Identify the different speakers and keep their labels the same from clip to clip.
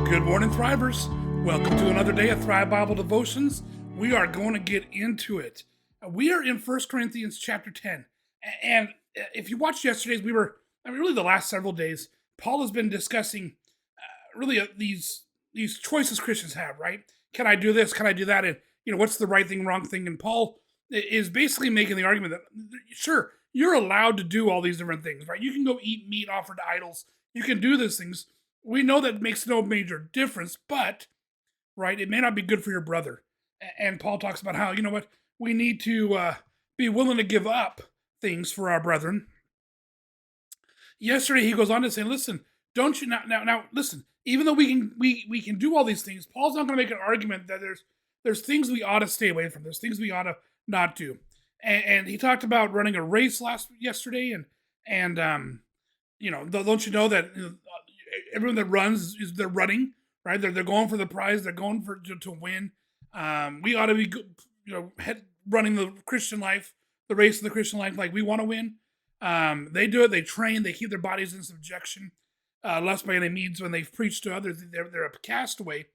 Speaker 1: Good morning, Thrivers. Welcome to another day of Thrive Bible Devotions. We are going to get into it. We are in 1 Corinthians chapter 10. And if you watched yesterday's, really the last several days, Paul has been discussing these choices Christians have, right? Can I do this? Can I do that? And, what's the right thing, wrong thing? And Paul is basically making the argument that, sure, you're allowed to do all these different things, right? You can go eat meat offered to idols. You can do these things. We know that makes no major difference, but, right, it may not be good for your brother. And Paul talks about how, we need to be willing to give up things for our brethren. Yesterday, he goes on to say, listen, don't you, now, listen, even though we can do all these things, Paul's not going to make an argument that there's things we ought to stay away from. There's things we ought to not do. And he talked about running a race yesterday, and don't you know that everyone that runs they're running, right? They're going for the prize. They're going to win. We ought to be, running the Christian life, the race of the Christian life, like we want to win. They do it. They train. They keep their bodies in subjection, lest by any means when they've preached to others, they're a castaway.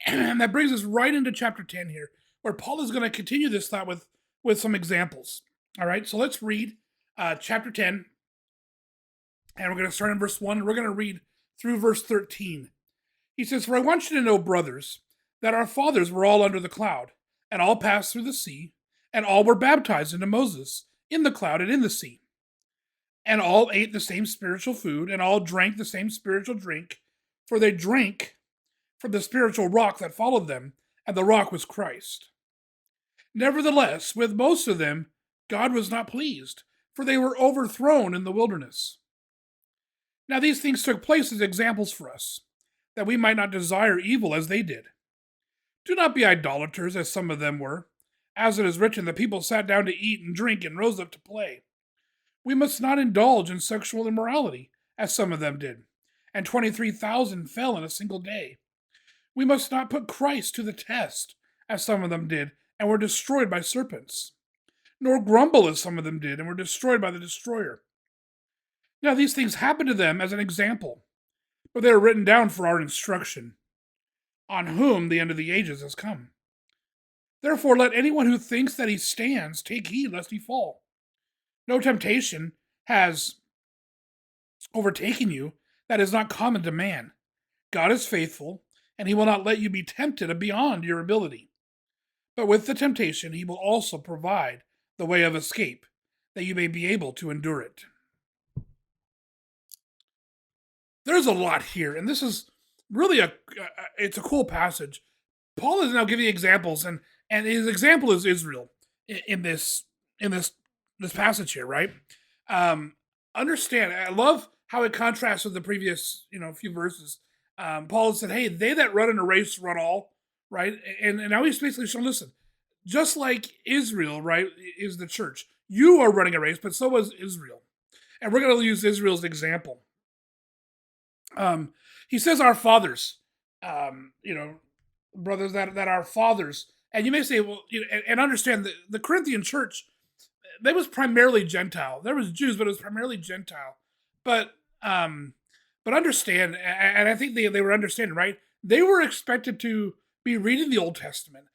Speaker 1: And that brings us right into chapter 10 here, where Paul is going to continue this thought with some examples. All right, so let's read chapter 10, and we're going to start in verse 1, and we're going to read through verse 13. He says, "For I want you to know, brothers, that our fathers were all under the cloud, and all passed through the sea, and all were baptized into Moses in the cloud and in the sea. And all ate the same spiritual food, and all drank the same spiritual drink, for they drank from the spiritual rock that followed them, and the rock was Christ. Nevertheless, with most of them, God was not pleased, for they were overthrown in the wilderness. Now these things took place as examples for us, that we might not desire evil as they did. Do not be idolaters, as some of them were. As it is written, the people sat down to eat and drink and rose up to play. We must not indulge in sexual immorality, as some of them did, and 23,000 fell in a single day. We must not put Christ to the test, as some of them did, and were destroyed by serpents. Nor grumble, as some of them did, and were destroyed by the destroyer. Now these things happened to them as an example, but they are written down for our instruction, on whom the end of the ages has come. Therefore let anyone who thinks that he stands take heed lest he fall. No temptation has overtaken you that is not common to man. God is faithful, and he will not let you be tempted beyond your ability. But with the temptation he will also provide the way of escape, that you may be able to endure it." There's a lot here, and this is really it's a cool passage. Paul is now giving examples, and his example is Israel in this passage here, right? Understand, I love how it contrasts with the previous few verses. Paul said, "Hey, they that run in a race run all," right? And now he's basically showing, listen, just like Israel, right, is the church. You are running a race, but so was Israel, and we're going to use Israel's example. He says our fathers, brothers that our fathers, and you may say, well, and understand the Corinthian church, they was primarily Gentile. There was Jews, but it was primarily Gentile. But understand, and I think they were understanding, right? They were expected to be reading the Old Testament,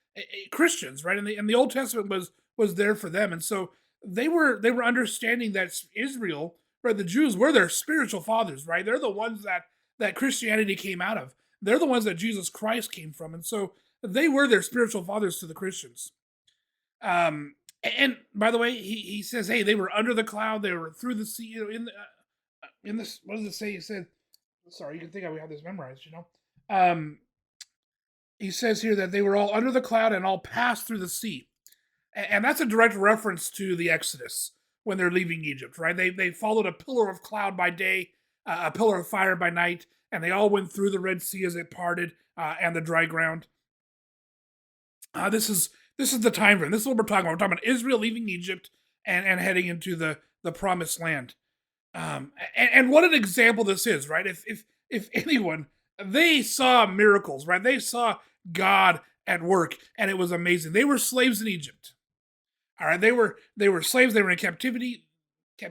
Speaker 1: Christians, right? And the Old Testament was there for them, and so they were understanding that Israel, right, the Jews were their spiritual fathers, right? They're the ones that Christianity came out of. They're the ones that Jesus Christ came from, and so they were their spiritual fathers to the Christians. And by the way, he says, hey, they were under the cloud, they were through the sea, in this, what does it say? He said, sorry, you can think we have this memorized, he says here that they were all under the cloud and all passed through the sea. And that's a direct reference to the Exodus when they're leaving Egypt, right? They followed a pillar of cloud by day, a pillar of fire by night, and they all went through the Red Sea as it parted and the dry ground. This is the time frame. This is what we're talking about. We're talking about Israel leaving Egypt and heading into the promised land. And what an example this is, right? If anyone, they saw miracles, right? They saw God at work, and it was amazing. They were slaves in Egypt. All right, they were slaves. They were in captivity.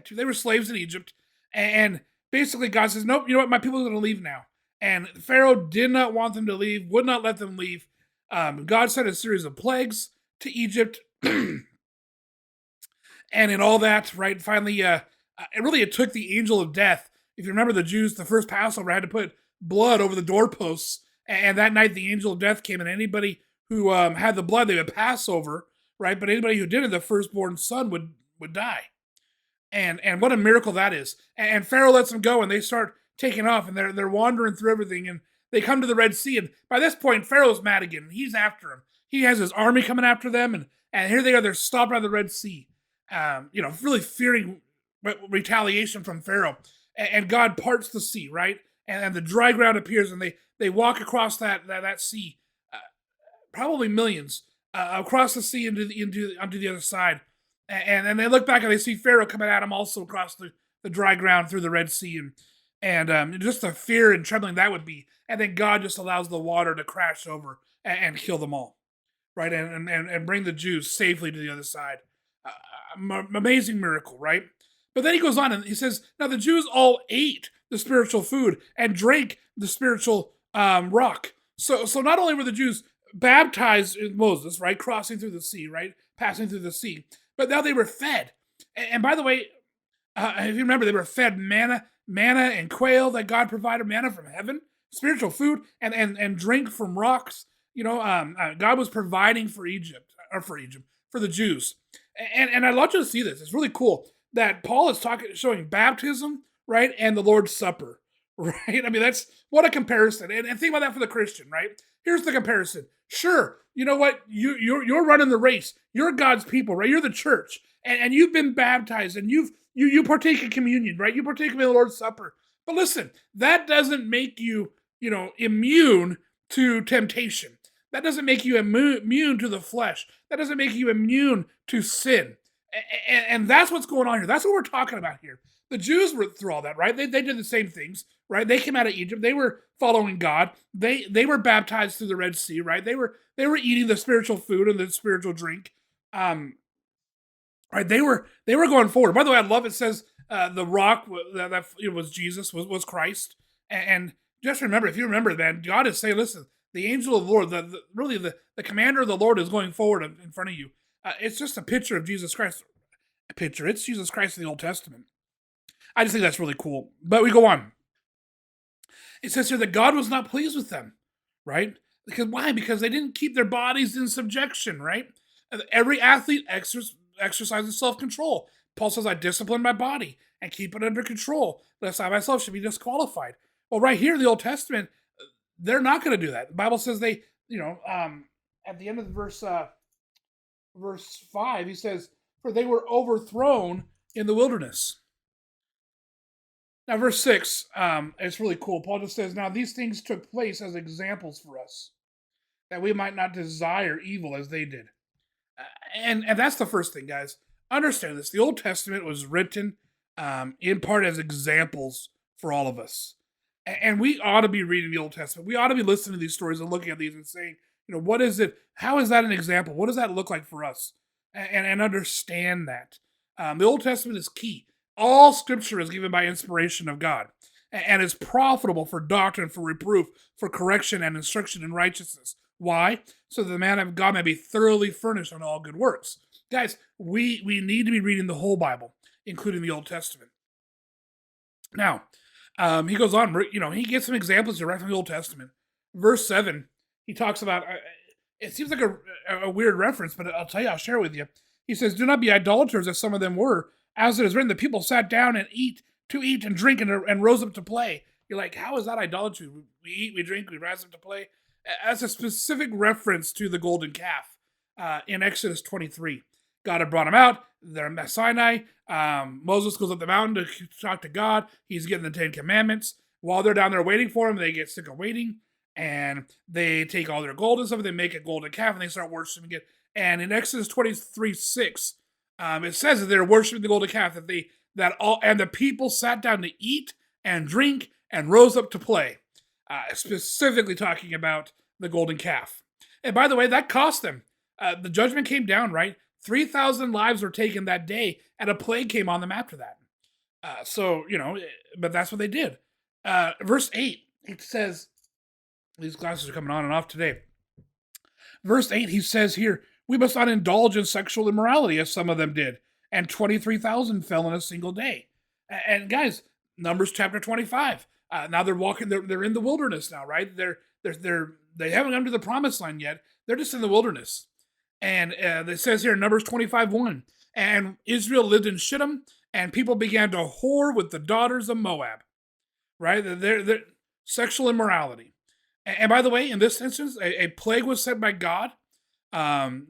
Speaker 1: They were slaves in Egypt, and basically God says, nope. You know what? My people are going to leave now, And Pharaoh did not want them to leave, would not let them leave. God sent a series of plagues to Egypt. And in all that, right, finally, it took the angel of death. If you remember, the Jews, the first Passover, had to put blood over the doorposts. And that night, the angel of death came, and anybody who had the blood, they would pass over, right? But anybody who didn't, the firstborn son would die. And what a miracle that is. And Pharaoh lets them go, and they start taking off, and they're wandering through everything, and they come to the Red Sea. And by this point, Pharaoh's mad again. He's after them. He has his army coming after them, and here they are. They're stopped by the Red Sea. Really fearing retaliation from Pharaoh. And God parts the sea, right? And the dry ground appears, and they walk across that sea, probably millions, across the sea onto the other side. And then they look back and they see Pharaoh coming at them also across the dry ground through the Red Sea. And just the fear and trembling that would be. And then God just allows the water to crash over and kill them all, right? And bring the Jews safely to the other side. Amazing miracle, right? But then he goes on and he says, now the Jews all ate the spiritual food and drank the spiritual rock. So not only were the Jews baptized in Moses, right, crossing through the sea, right, passing through the sea, but now they were fed. And by the way, if you remember, they were fed manna and quail that God provided, manna from heaven, spiritual food, and drink from rocks. God was providing for the Jews. And I'd love you to see this. It's really cool that Paul is showing baptism, right, and the Lord's Supper, right? I mean, that's what a comparison. And think about that for the Christian, right? Here's the comparison. Sure, you know what? You're running the race. You're God's people, right? You're the church, and you've been baptized, and you partake in communion, right? You partake in the Lord's Supper. But listen, that doesn't make you, immune to temptation. That doesn't make you immune to the flesh. That doesn't make you immune to sin. And that's what's going on here. That's what we're talking about here. The Jews were through all that, right? They did the same things, right? They came out of Egypt. They were following God. They were baptized through the Red Sea, right? They were eating the spiritual food and the spiritual drink. Right? They were going forward. By the way, I love it says the rock that it was Jesus, was Christ. And just remember, if you remember that, God is saying, listen, the angel of the Lord, the commander of the Lord is going forward in front of you. It's just a picture of Jesus Christ. It's Jesus Christ in the Old Testament. I just think that's really cool. But we go on. It says here that God was not pleased with them, right? Why? Because they didn't keep their bodies in subjection, right? Every athlete exercises self-control. Paul says, I discipline my body and keep it under control, lest I myself should be disqualified. Well, right here in the Old Testament, they're not going to do that. The Bible says they, at the end of the verse 5, he says, for they were overthrown in the wilderness. Now, verse 6, it's really cool. Paul just says, now these things took place as examples for us, that we might not desire evil as they did. And that's the first thing, guys. Understand this. The Old Testament was written in part as examples for all of us. And we ought to be reading the Old Testament. We ought to be listening to these stories and looking at these and saying, what is it? How is that an example? What does that look like for us? And understand that. The Old Testament is key. All scripture is given by inspiration of God and is profitable for doctrine, for reproof, for correction and instruction in righteousness. Why? So that the man of God may be thoroughly furnished on all good works. Guys, we need to be reading the whole Bible, including the Old Testament. Now, he goes on, he gets some examples right from the Old Testament. Verse 7, he talks about, it seems like a weird reference, but I'll tell you, I'll share it with you. He says, do not be idolaters as some of them were. As it is written, the people sat down and eat and drink and rose up to play. You're like, how is that idolatry? We eat, we drink, we rise up to play. As a specific reference to the golden calf in Exodus 23. God had brought them out. They're at Sinai. Moses goes up the mountain to talk to God. He's getting the 10 Commandments. While they're down there waiting for him, they get sick of waiting. And they take all their gold and stuff. They make a golden calf and they start worshiping it. And in Exodus 23:6, it says that they're worshiping the golden calf, and the people sat down to eat and drink and rose up to play. Specifically talking about the golden calf. And by the way, that cost them. The judgment came down, right? 3,000 lives were taken that day, and a plague came on them after that. But that's what they did. Verse 8, It says, these classes are coming on and off today. Verse 8, he says here, we must not indulge in sexual immorality as some of them did, and 23,000 fell in a single day. And guys, Numbers chapter 25. Now they're walking. They're in the wilderness now, right? They haven't come to the promised land yet. They're just in the wilderness. And it says here in Numbers 25:1, and Israel lived in Shittim, and people began to whore with the daughters of Moab. Right? They're sexual immorality. And by the way, in this instance, a plague was sent by God. Um,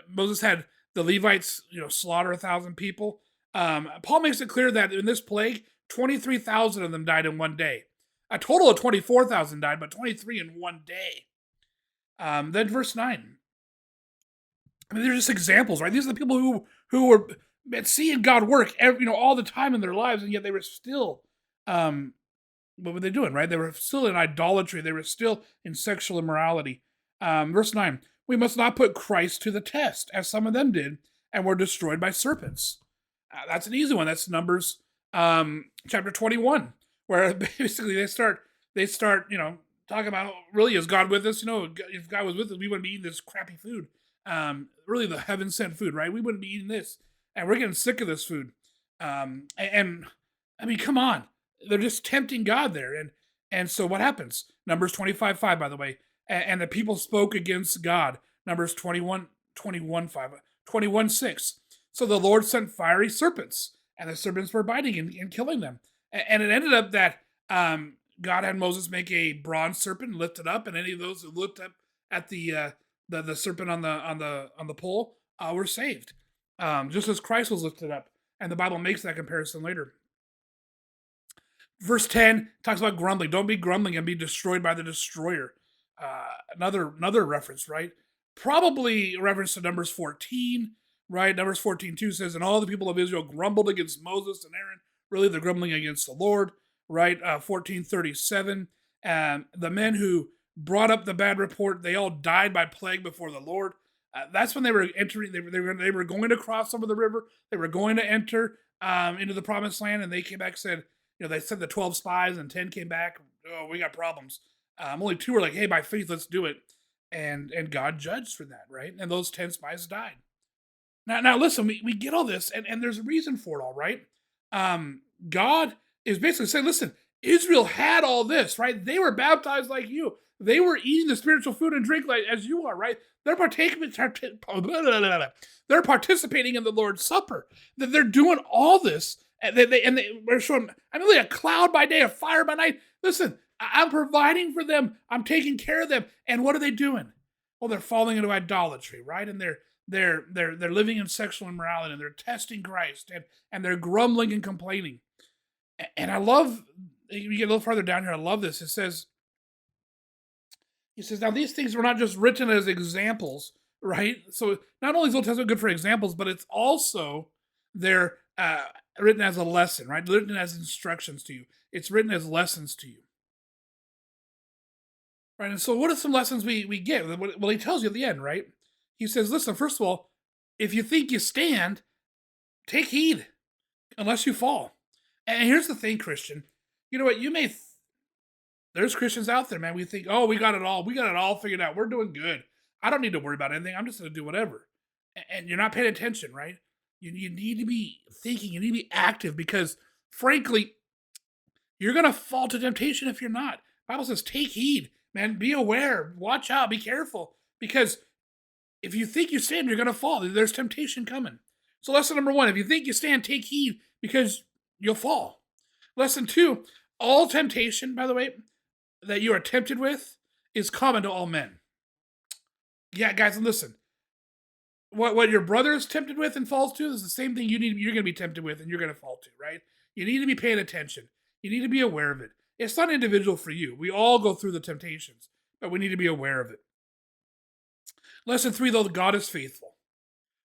Speaker 1: Moses had the Levites, slaughter 1,000 people. Paul makes it clear that in this plague, 23,000 of them died in one day. A total of 24,000 died, but 23 in one day. Then verse 9. I mean, they're just examples, right? These are the people who were seeing God work, all the time in their lives, and yet they were still, what were they doing, right? They were still in idolatry. They were still in sexual immorality. Verse 9. We must not put Christ to the test, as some of them did, and were destroyed by serpents. That's an easy one. That's Numbers chapter 21, where basically they start talking about, really, is God with us? If God was with us, we wouldn't be eating this crappy food. Really the heaven sent food, right? We wouldn't be eating this, and we're getting sick of this food. And I mean, come on, they're just tempting God there, and so what happens? Numbers 25:5, by the way, and the people spoke against God. Numbers 21:6. So the Lord sent fiery serpents, and the serpents were biting and killing them. And it ended up that God had Moses make a bronze serpent, lift it up, and any of those who looked up at the serpent on the pole were saved, just as Christ was lifted up. And the Bible makes that comparison later. Verse 10 talks about grumbling. Don't be grumbling and be destroyed by the destroyer. Another reference, right? Probably a reference to Numbers 14, right? Numbers 14:2 says, and all the people of Israel grumbled against Moses and Aaron. Really, they're grumbling against the Lord, right? 14:37, the men who brought up the bad report, they all died by plague before the Lord. That's when they were entering. They were going to cross over the river. They were going to enter into the promised land, and they came back and said, they sent the 12 spies, and 10 came back. Oh, we got problems. Only 2 were like, hey, by faith, let's do it. And God judged for that, right? And those 10 spies died. Now listen, we get all this, and there's a reason for it all, right? God is basically saying, listen, Israel had all this, right? They were baptized like you. They were eating the spiritual food and drink like as you are, right? They're they're participating in the Lord's Supper. That they're doing all this, and they're showing. I mean, like a cloud by day, a fire by night. Listen, I'm providing for them. I'm taking care of them. And what are they doing? Well, they're falling into idolatry, right? And they're living in sexual immorality, and they're testing Christ, and they're grumbling and complaining. And I love, you get a little farther down here, I love this. He says, now these things were not just written as examples, right? So not only is Old Testament good for examples, but it's also they're written as a lesson, right? Written as instructions to you. It's written as lessons to you. Right, and so what are some lessons we get? Well, he tells you at the end, right? He says, listen, first of all, if you think you stand, take heed, unless you fall. And here's the thing, Christian. You know what? There's Christians out there, man. We think, oh, we got it all. We got it all figured out. We're doing good. I don't need to worry about anything. I'm just going to do whatever. And you're not paying attention, right? You need to be thinking. You need to be active because, frankly, you're going to fall to temptation if you're not. The Bible says, take heed, man. Be aware. Watch out. Be careful. Because if you think you stand, you're going to fall. There's temptation coming. So lesson number 1, if you think you stand, take heed because you'll fall. Lesson 2, all temptation, by the way, that you are tempted with is common to all men. Yeah, guys, listen. What your brother is tempted with and falls to is the same thing you're going to be tempted with and you're going to fall to, right? You need to be paying attention. You need to be aware of it. It's not individual for you. We all go through the temptations, but we need to be aware of it. Lesson 3, though, God is faithful.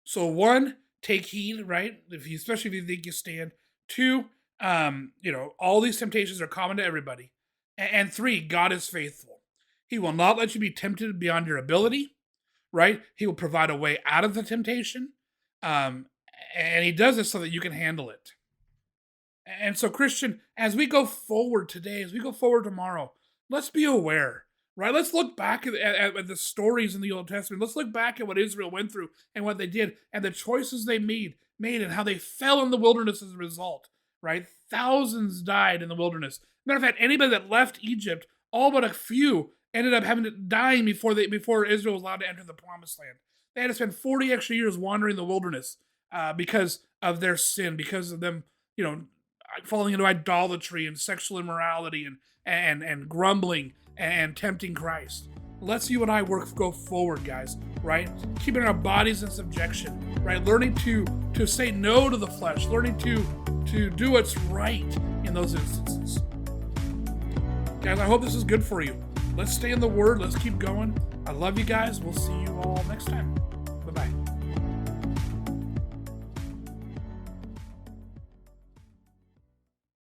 Speaker 1: So 1, take heed, right? Especially if you think you stand. 2, all these temptations are common to everybody. And 3, God is faithful. He will not let you be tempted beyond your ability, right? He will provide a way out of the temptation. And he does this so that you can handle it. And so, Christian, as we go forward today, as we go forward tomorrow, let's be aware, right? Let's look back at the stories in the Old Testament. Let's look back at what Israel went through and what they did and the choices they made and how they fell in the wilderness as a result, right? Thousands died in the wilderness. Matter of fact, anybody that left Egypt, all but a few, ended up dying before Israel was allowed to enter the Promised Land. They had to spend 40 extra years wandering the wilderness because of their sin, because of them, falling into idolatry and sexual immorality and grumbling and tempting Christ. Let's you and I go forward, guys, right? Keeping our bodies in subjection, right? Learning to say no to the flesh, learning to do what's right in those instances. Guys, I hope this is good for you. Let's stay in the Word. Let's keep going. I love you guys. We'll see you all next time.